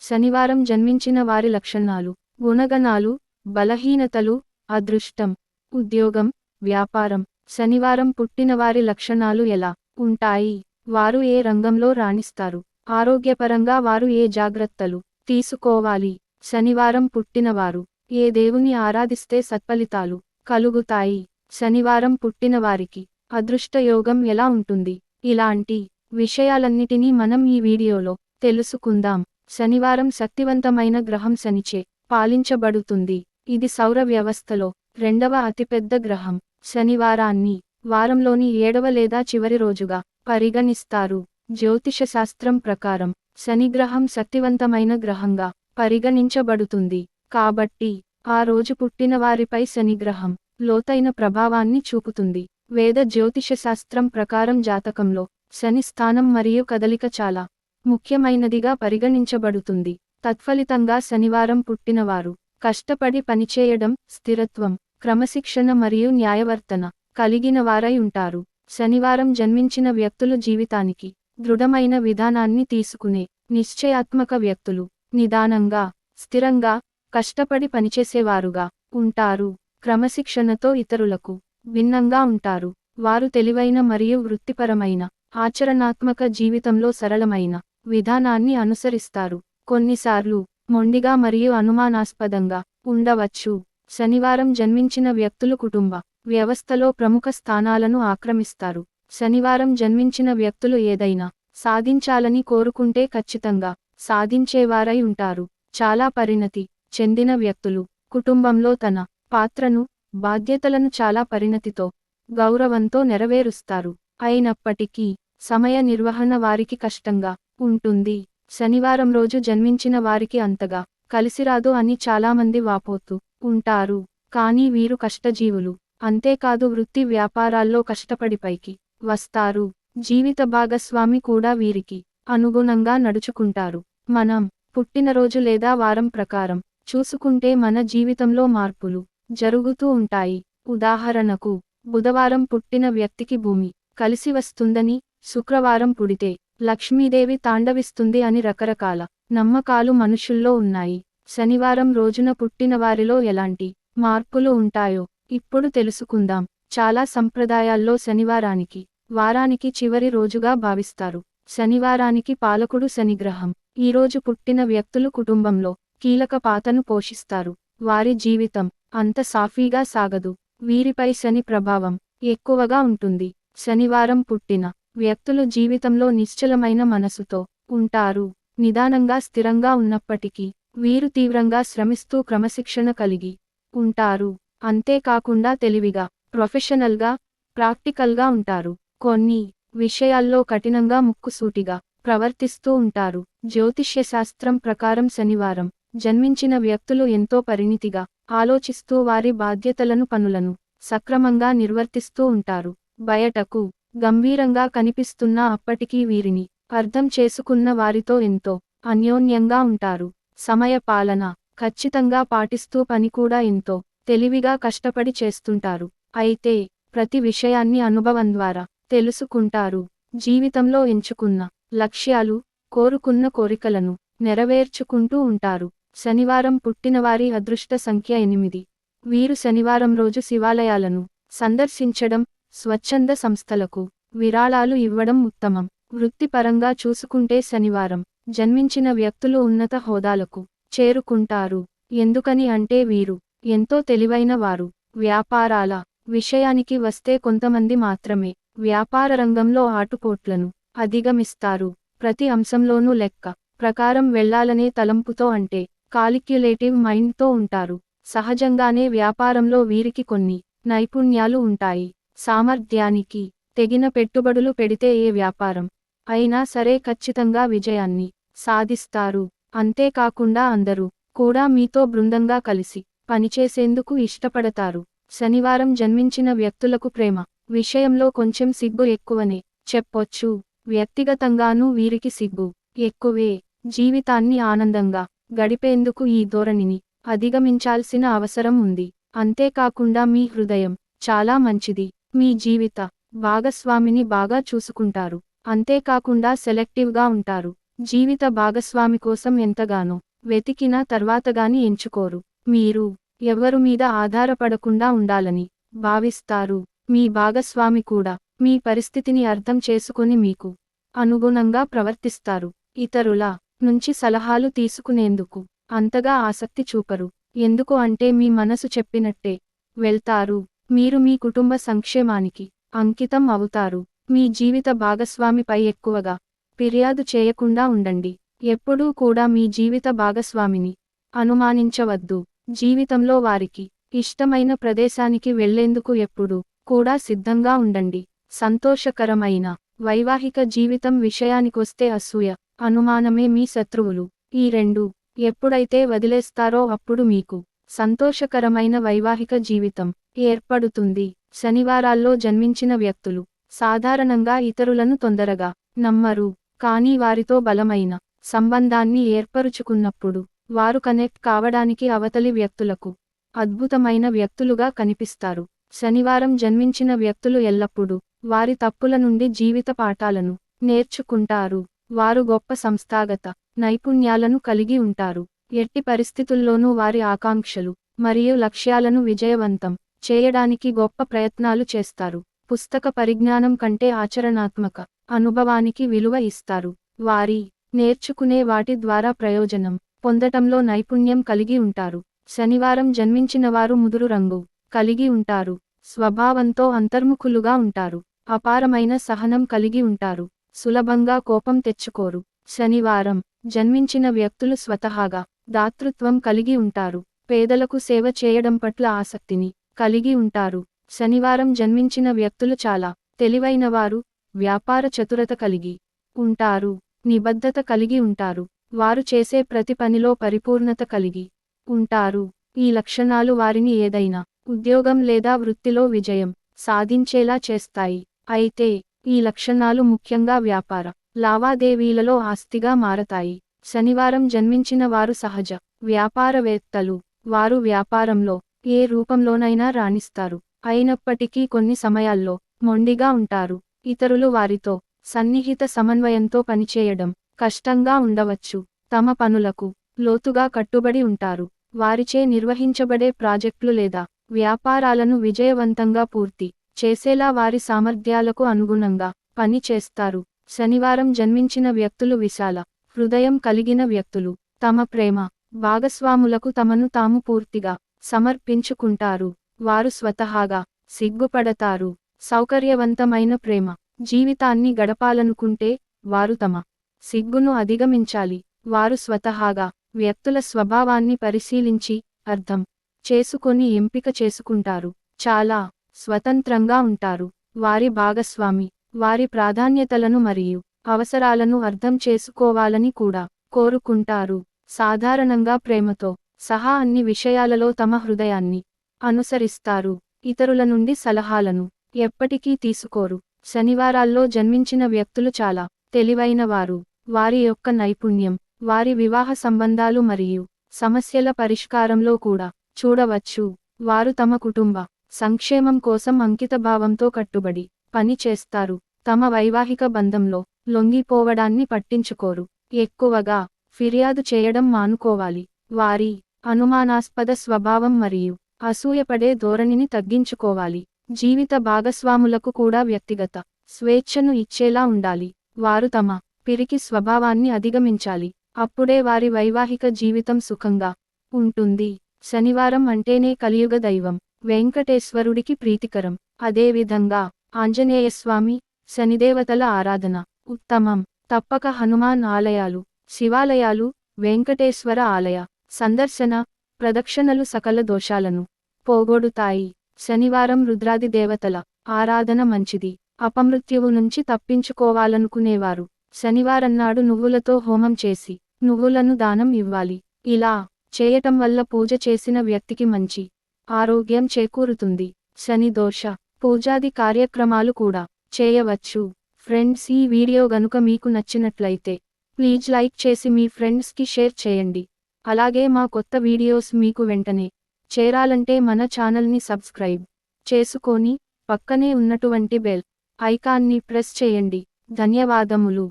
శనివారం జన్మించిన వారి లక్షణాలు, గుణగణాలు, బలహీనతలు, అదృష్టం, ఉద్యోగం, వ్యాపారం. శనివారం పుట్టిన వారి లక్షణాలు ఎలా ఉంటాయి? వారు ఏ రంగంలో రాణిస్తారు? ఆరోగ్యపరంగా వారు ఏ జాగ్రత్తలు తీసుకోవాలి? శనివారం పుట్టినవారు ఏ దేవుని ఆరాధిస్తే సత్ఫలితాలు కలుగుతాయి? శనివారం పుట్టిన వారికి అదృష్టయోగం ఎలా ఉంటుంది? ఇలాంటి విషయాలన్నిటినీ మనం ఈ వీడియోలో తెలుసుకుందాం. శనివారం శక్తివంతమైన గ్రహం శనిచే పాలించబడుతుంది. ఇది సౌర వ్యవస్థలో రెండవ అతిపెద్ద గ్రహం. శనివారాన్ని వారంలోని 7వ లేదా చివరి రోజుగా పరిగణిస్తారు. జ్యోతిషశాస్త్రం ప్రకారం శనిగ్రహం శక్తివంతమైన గ్రహంగా పరిగణించబడుతుంది. కాబట్టి ఆ రోజు పుట్టిన వారిపై శనిగ్రహం లోతైన ప్రభావాన్ని చూపుతుంది. వేద జ్యోతిషశాస్త్రం ప్రకారం జాతకంలో శని స్థానం మరియు కదలిక చాలా ముఖ్యమైనదిగా పరిగణించబడుతుంది. తత్ఫలితంగా శనివారం పుట్టినవారు కష్టపడి పనిచేయడం, స్థిరత్వం, క్రమశిక్షణ మరియు న్యాయవర్తన కలిగిన వారై ఉంటారు. శనివారం జన్మించిన వ్యక్తులు జీవితానికి దృఢమైన విధానాన్ని తీసుకునే నిశ్చయాత్మక వ్యక్తులు. నిదానంగా, స్థిరంగా, కష్టపడి పనిచేసేవారుగా ఉంటారు. క్రమశిక్షణతో ఇతరులకు భిన్నంగా ఉంటారు. వారు తెలివైన మరియు వృత్తిపరమైన ఆచరణాత్మక జీవితంలో సరళమైన విధానాన్ని అనుసరిస్తారు. కొన్నిసార్లు మొండిగా మరియు అనుమానాస్పదంగా ఉండవచ్చు. శనివారం జన్మించిన వ్యక్తులు కుటుంబ వ్యవస్థలో ప్రముఖ స్థానాలను ఆక్రమిస్తారు. శనివారం జన్మించిన వ్యక్తులు ఏదైనా సాధించాలని కోరుకుంటే ఖచ్చితంగా సాధించేవారై ఉంటారు. చాలా పరిణతి చెందిన వ్యక్తులు కుటుంబంలో తన పాత్రను, బాధ్యతలను చాలా పరిణతితో, గౌరవంతో నెరవేరుస్తారు. అయినప్పటికీ సమయ నిర్వహణ వారికి కష్టంగా ఉంటుంది. శనివారం రోజు జన్మించిన వారికి అంతగా కలిసిరాదు అని చాలామంది వాపోతూ ఉంటారు. కానీ వీరు కష్టజీవులు. అంతేకాదు వృత్తి వ్యాపారాల్లో కష్టపడి పైకి వస్తారు. జీవిత భాగస్వామి కూడా వీరికి అనుగుణంగా నడుచుకుంటారు. మనం పుట్టినరోజు లేదా వారం ప్రకారం చూసుకుంటే మన జీవితంలో మార్పులు జరుగుతూ ఉంటాయి. ఉదాహరణకు బుధవారం పుట్టిన వ్యక్తికి భూమి కలిసి వస్తుందని, శుక్రవారం పుడితే లక్ష్మీదేవి తాండవిస్తుంది అని రకరకాల నమ్మకాలు మనుషుల్లో ఉన్నాయి. శనివారం రోజున పుట్టిన వారిలో ఎలాంటి మార్పులు ఉంటాయో ఇప్పుడు తెలుసుకుందాం. చాలా సంప్రదాయాల్లో శనివారానికి వారానికి చివరి రోజుగా భావిస్తారు. శనివారానికి పాలకుడు శనిగ్రహం. ఈరోజు పుట్టిన వ్యక్తులు కుటుంబంలో కీలక పాత్రను పోషిస్తారు. వారి జీవితం అంత సాఫీగా సాగదు. వీరిపై శని ప్రభావం ఎక్కువగా ఉంటుంది. శనివారం పుట్టిన వ్యక్తులు జీవితంలో నిశ్చలమైన మనసుతో ఉంటారు. నిదానంగా, స్థిరంగా ఉన్నప్పటికీ వీరు తీవ్రంగా శ్రమిస్తూ క్రమశిక్షణ కలిగి ఉంటారు. అంతేకాకుండా తెలివిగా, ప్రొఫెషనల్గా, ప్రాక్టికల్గా ఉంటారు. కొన్ని విషయాల్లో కఠినంగా, ముక్కుసూటిగా ప్రవర్తిస్తూ ఉంటారు. జ్యోతిష్యశాస్త్రం ప్రకారం శనివారం జన్మించిన వ్యక్తులు ఎంతో పరిణితిగా ఆలోచిస్తూ వారి బాధ్యతలను, పనులను సక్రమంగా నిర్వర్తిస్తూ ఉంటారు. బయటకు గంభీరంగా కనిపిస్తున్నా అప్పటికీ వీరిని అర్థం చేసుకున్న వారితో ఎంతో అన్యోన్యంగా ఉంటారు. సమయ పాలన ఖచ్చితంగా పాటిస్తూ పని కూడా ఎంతో తెలివిగా కష్టపడి చేస్తుంటారు. అయితే ప్రతి విషయాన్ని అనుభవం ద్వారా తెలుసుకుంటారు. జీవితంలో ఎంచుకున్న లక్ష్యాలు, కోరుకున్న కోరికలను నెరవేర్చుకుంటూ ఉంటారు. శనివారం పుట్టినవారి అదృష్ట సంఖ్య 8. వీరు శనివారం రోజు శివాలయాలను సందర్శించడం, స్వచ్ఛంద సంస్థలకు విరాళాలు ఇవ్వడం ఉత్తమం. వృత్తిపరంగా చూసుకుంటే శనివారం జన్మించిన వ్యక్తులు ఉన్నత హోదాలకు చేరుకుంటారు. ఎందుకని అంటే వీరు ఎంతో తెలివైన వారు. వ్యాపారాల విషయానికి వస్తే కొంతమంది మాత్రమే వ్యాపార రంగంలో ఆటుపోట్లను అధిగమిస్తారు. ప్రతి అంశంలోనూ లెక్క ప్రకారం వెళ్లాలనే తలంపుతో, అంటే కాలిక్యులేటివ్ మైండ్తో ఉంటారు. సహజంగానే వ్యాపారంలో వీరికి కొన్ని నైపుణ్యాలు ఉంటాయి. సామర్థ్యానికి తెగిన పెట్టుబడులు పెడితే ఏ వ్యాపారం అయినా సరే ఖచ్చితంగా విజయాన్ని సాధిస్తారు. అంతేకాకుండా అందరూ కూడా మీతో బృందంగా కలిసి పనిచేసేందుకు ఇష్టపడతారు. శనివారం జన్మించిన వ్యక్తులకు ప్రేమ విషయంలో కొంచెం సిగ్గు ఎక్కువనే చెప్పొచ్చు. వ్యక్తిగతంగానూ వీరికి సిగ్గు ఎక్కువే. జీవితాన్ని ఆనందంగా గడిపేందుకు ఈ ధోరణిని అధిగమించాల్సిన అవసరం ఉంది. అంతేకాకుండా మీ హృదయం చాలా మంచిది. మీ జీవిత భాగస్వామిని బాగా చూసుకుంటారు. అంతేకాకుండా సెలెక్టివ్గా ఉంటారు. జీవిత భాగస్వామి కోసం ఎంతగానో వెతికినా తర్వాతగాని ఎంచుకోరు. మీరు ఎవరు మీద ఆధారపడకుండా ఉండాలని భావిస్తారు. మీ భాగస్వామి కూడా మీ పరిస్థితిని అర్థం చేసుకొని మీకు అనుగుణంగా ప్రవర్తిస్తారు. ఇతరుల నుంచి సలహాలు తీసుకునేందుకు అంతగా ఆసక్తి చూపరు. ఎందుకు అంటే మీ మనసు చెప్పినట్టే వెళ్తారు. మీరు మీ కుటుంబ సంక్షేమానికి అంకితం అవుతారు. మీ జీవిత భాగస్వామిపై ఎక్కువగా ఫిర్యాదు చేయకుండా ఉండండి. ఎప్పుడూ కూడా మీ జీవిత భాగస్వామిని అనుమానించవద్దు. జీవితంలో వారికి ఇష్టమైన ప్రదేశానికి వెళ్లేందుకు ఎప్పుడూ కూడా సిద్ధంగా ఉండండి. సంతోషకరమైన వైవాహిక జీవితం విషయానికొస్తే అసూయ, అనుమానమే మీ శత్రువులు. ఈ రెండు ఎప్పుడైతే వదిలేస్తారో అప్పుడు మీకు సంతోషకరమైన వైవాహిక జీవితం ఏర్పడుతుంది. శనివారాల్లో జన్మించిన వ్యక్తులు సాధారణంగా ఇతరులను తొందరగా నమ్మరు. కానీ వారితో బలమైన సంబంధాన్ని ఏర్పరుచుకున్నప్పుడు వారు కనెక్ట్ కావడానికి అవతలి వ్యక్తులకు అద్భుతమైన వ్యక్తులుగా కనిపిస్తారు. శనివారం జన్మించిన వ్యక్తులు ఎల్లప్పుడూ వారి తప్పుల నుండి జీవిత పాఠాలను నేర్చుకుంటారు. వారు గొప్ప సంస్థాగత నైపుణ్యాలను కలిగి ఉంటారు. ఎట్టి పరిస్థితుల్లోనూ వారి ఆకాంక్షలు మరియు లక్ష్యాలను విజయవంతం చేయడానికి గొప్ప ప్రయత్నాలు చేస్తారు. పుస్తక పరిజ్ఞానం కంటే ఆచరణాత్మక అనుభవానికి విలువ ఇస్తారు. వారి నేర్చుకునే వాటి ద్వారా ప్రయోజనం పొందటంలో నైపుణ్యం కలిగి ఉంటారు. శనివారం జన్మించిన వారు ముదురు రంగు కలిగి ఉంటారు. స్వభావంతో అంతర్ముఖులుగా ఉంటారు. అపారమైన సహనం కలిగి ఉంటారు. సులభంగా కోపం తెచ్చుకోరు. శనివారం జన్మించిన వ్యక్తులు స్వతహాగా దాతృత్వం కలిగి ఉంటారు. పేదలకు సేవ చేయడం పట్ల ఆసక్తిని కలిగి ఉంటారు. శనివారం జన్మించిన వ్యక్తులు చాలా తెలివైనవారు. వ్యాపార చతురత కలిగి ఉంటారు. నిబద్ధత కలిగి ఉంటారు. వారు చేసే ప్రతి పనిలో పరిపూర్ణత కలిగి ఉంటారు. ఈ లక్షణాలు వారిని ఏదైనా ఉద్యోగం లేదా వృత్తిలో విజయం సాధించేలా చేస్తాయి. అయితే ఈ లక్షణాలు ముఖ్యంగా వ్యాపార లావాదేవీలలో ఆస్తిగా మారతాయి. శనివారం జన్మించిన వారు సహజ వ్యాపారవేత్తలు. వారు వ్యాపారంలో ఏ రూపంలోనైనా రాణిస్తారు. అయినప్పటికీ కొన్ని సమయాల్లో మొండిగా ఉంటారు. ఇతరులు వారితో సన్నిహిత సమన్వయంతో పనిచేయడం కష్టంగా ఉండవచ్చు. తమ పనులకు లోతుగా కట్టుబడి ఉంటారు. వారిచే నిర్వహించబడే ప్రాజెక్టులు లేదా వ్యాపారాలను విజయవంతంగా పూర్తి చేసేలా వారి సామర్థ్యాలకు అనుగుణంగా పని చేస్తారు. శనివారం జన్మించిన వ్యక్తులు విశాల హృదయం కలిగిన వ్యక్తులు. తమ ప్రేమ భాగస్వాములకు తమను తాము పూర్తిగా సమర్పించుకుంటారు. వారు స్వతహాగా సిగ్గుపడతారు. సౌకర్యవంతమైన ప్రేమ జీవితాన్ని గడపాలనుకుంటే వారు తమ సిగ్గును అధిగమించాలి. వారు స్వతహాగా వ్యక్తుల స్వభావాన్ని పరిశీలించి అర్థం చేసుకొని ఎంపిక చేసుకుంటారు. చాలా స్వతంత్రంగా ఉంటారు. వారి భాగస్వామి వారి ప్రాధాన్యతలను మరియు అవసరాలను అర్థం చేసుకోవాలని కూడా కోరుకుంటారు. సాధారణంగా ప్రేమతో సహా అన్ని విషయాలలో తమ హృదయాన్ని అనుసరిస్తారు. ఇతరుల నుండి సలహాలను ఎప్పటికీ తీసుకోరు. శనివారాల్లో జన్మించిన వ్యక్తులు చాలా తెలివైనవారు. వారి యొక్క నైపుణ్యం వారి వివాహ సంబంధాలు మరియు సమస్యల పరిష్కారంలో కూడా చూడవచ్చు. వారు తమ కుటుంబ సంక్షేమం కోసం అంకితభావంతో కట్టుబడి పని చేస్తారు. తమ వైవాహిక బంధంలో లొంగిపోవడాన్ని పట్టించుకోరు. ఎక్కువగా ఫిర్యాదు చేయడం మానుకోవాలి. వారి అనుమానాస్పద స్వభావం మరియు అసూయపడే ధోరణిని తగ్గించుకోవాలి. జీవిత భాగస్వాములకు కూడా వ్యక్తిగత స్వేచ్ఛను ఇచ్చేలా ఉండాలి. వారు తమ పిరికి స్వభావాన్ని అధిగమించాలి. అప్పుడే వారి వైవాహిక జీవితం సుఖంగా ఉంటుంది. శనివారం అంటేనే కలియుగ దైవం వెంకటేశ్వరుడికి ప్రీతికరం. అదేవిధంగా ఆంజనేయస్వామి శనిదేవతల ఆరాధన ఉత్తమం. తప్పక హనుమాన్ ఆలయాలు, శివాలయాలు, వెంకటేశ్వర ఆలయ సందర్శన, ప్రదక్షిణలు సకల దోషాలను పోగొడుతాయి. శనివారం రుద్రాది దేవతల ఆరాధన మంచిది. అపమృత్యువు నుంచి తప్పించుకోవాలనుకునేవారు శనివారన్నాడు నువ్వులతో హోమం చేసి నువ్వులను దానం ఇవ్వాలి. ఇలా చేయటం వల్ల పూజ చేసిన వ్యక్తికి మంచి ఆరోగ్యం చేకూరుతుంది. శని దోష పూజాది కార్యక్రమాలు కూడా చేయవచ్చు. ఫ్రెండ్స్, ఈ వీడియో గనుక మీకు నచ్చినట్లయితే ప్లీజ్ లైక్ చేసి మీ ఫ్రెండ్స్కి షేర్ చేయండి. అలాగే మా కొత్త వీడియోస్ మీకు వెంటనే చేరాలంటే మన ఛానల్ని సబ్స్క్రైబ్ చేసుకొని పక్కనే ఉన్నటువంటి బెల్ ఐకాన్ని ప్రెస్ చేయండి. ధన్యవాదములు.